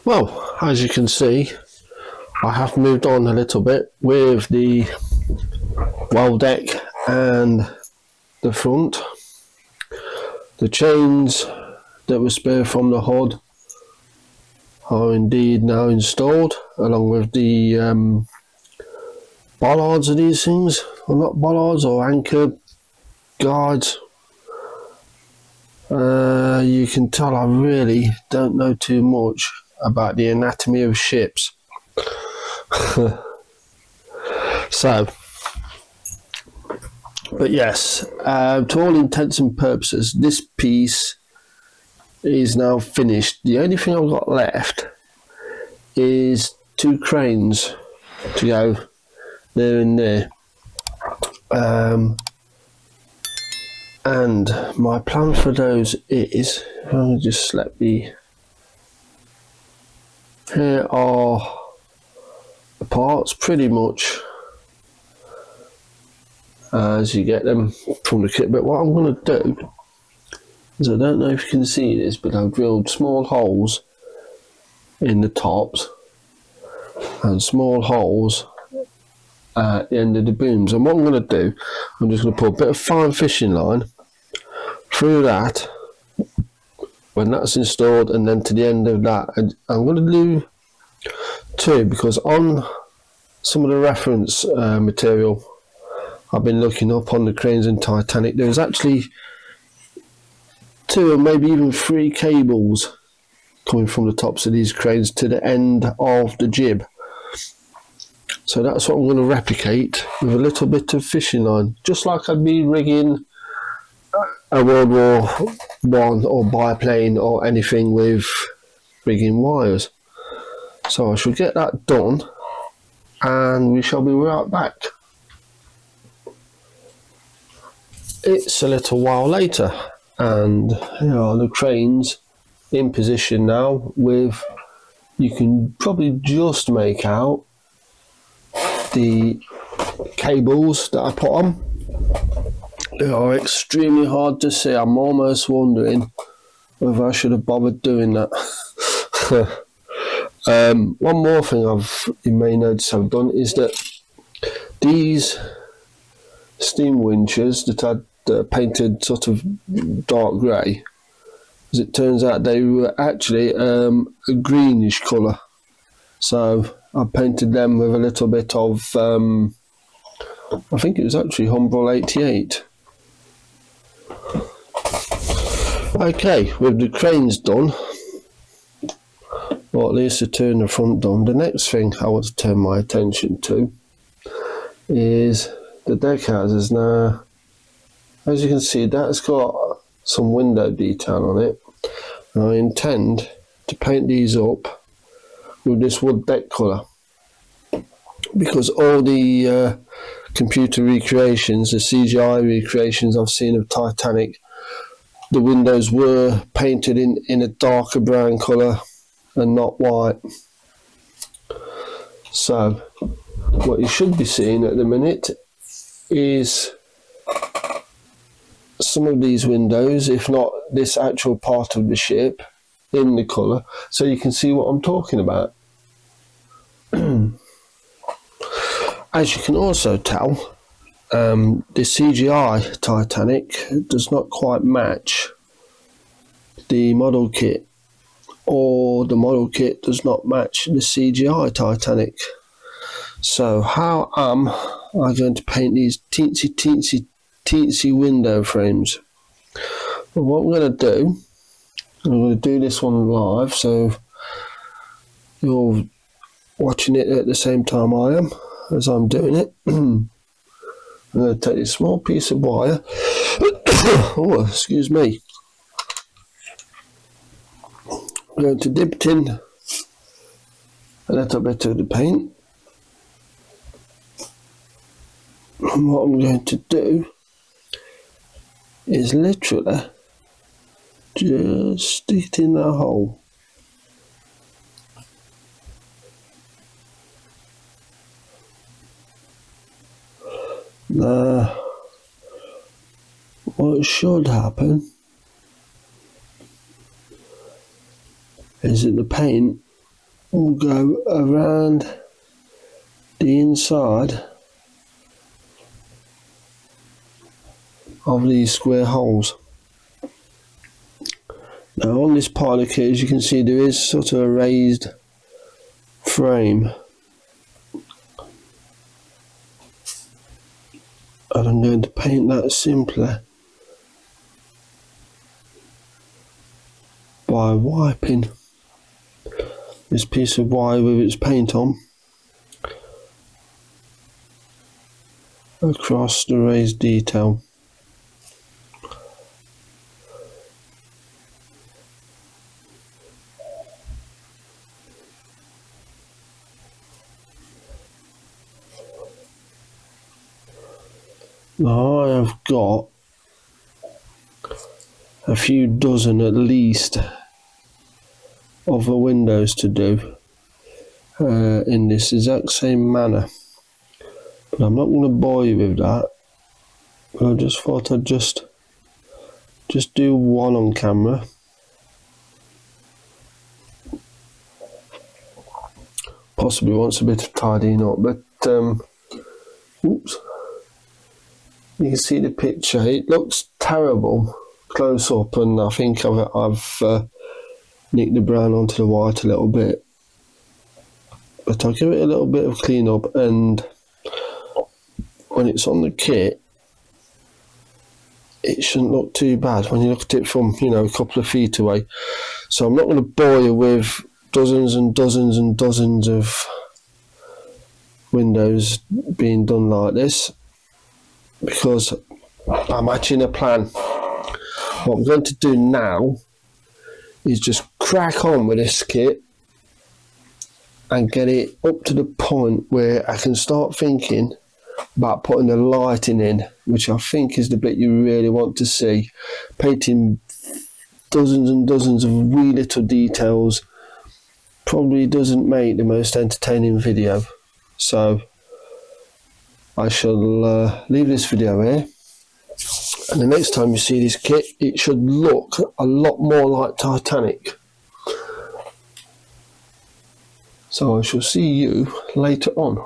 Well, as you can see, I have moved on a little bit with the well deck and the front. The chains that were spare from the HUD are indeed now installed, along with the bollards of these things, or not bollards, or anchor guards. You can tell I really don't know too much about the anatomy of ships. So, but yes, to all intents and purposes, this piece is now finished. The only thing I've got left is 2 cranes to go there and there. And my plan for those is, I'll just select the, here are the parts pretty much as you get them from the kit. But what I'm going to do is, I don't know if you can see this, but I've drilled small holes in the tops and small holes at the end of the booms. And what I'm going to do, I'm just going to put a bit of fine fishing line through that when that's installed, and then to the end of that. And I'm going to do 2, because on some of the reference material I've been looking up on the cranes in Titanic, there's actually 2 or maybe even 3 cables coming from the tops of these cranes to the end of the jib. So that's what I'm going to replicate with a little bit of fishing line, just like I'd be rigging a World War I or biplane or anything with rigging wires. So I shall get that done and we shall be right back. It's a little while later, and here are the cranes in position now, with, you can probably just make out the cables that I put on. They are extremely hard to see. I'm almost wondering whether I should have bothered doing that. One more thing you may notice I've done is that these steam winches that I'd painted sort of dark grey, as it turns out they were actually a greenish colour. So I painted them with a little bit of, I think it was actually Humbrol 88. Okay, with the cranes done, or at least the turn the front done, the next thing I want to turn my attention to is the deck houses. Now, as you can see, that's got some window detail on it, and I intend to paint these up with this wood deck colour, because all the computer recreations, the CGI recreations I've seen of Titanic, the windows were painted in a darker brown colour and not white. So what you should be seeing at the minute is some of these windows, if not this actual part of the ship, in the colour, so you can see what I'm talking about. As you can also tell, the CGI Titanic does not quite match the model kit, or the model kit does not match the CGI Titanic. So how am I going to paint these teensy window frames? Well, what I'm going to do, I'm going to do this one live, so you're watching it at the same time I am as I'm doing it. I'm going to take this small piece of wire. Oh, excuse me. I'm going to dip it in a little bit of the paint. And what I'm going to do is literally just stick it in that hole. Now, what should happen is that the paint will go around the inside of these square holes. Now on this part of the kit, as you can see, there is sort of a raised frame, and I'm going to paint that simply by wiping this piece of wire with its paint on across the raised detail. Now I have got a few dozen at least of the windows to do in this exact same manner, but I'm not going to bore you with that. But I just thought I'd just do one on camera. Possibly wants a bit of tidying up, but oops. You can see the picture. It looks terrible close up, and I think I've nicked the brown onto the white a little bit. But I'll give it a little bit of clean up, and when it's on the kit, it shouldn't look too bad when you look at it from, you know, a couple of feet away. So I'm not going to bore you with dozens and dozens and dozens of windows being done like this, because I'm hatching a plan. What I'm going to do now is just crack on with this kit and get it up to the point where I can start thinking about putting the lighting in, which I think is the bit you really want to see. Painting dozens and dozens of wee little details probably doesn't make the most entertaining video. So I shall leave this video here, and the next time you see this kit, it should look a lot more like Titanic. So I shall see you later on.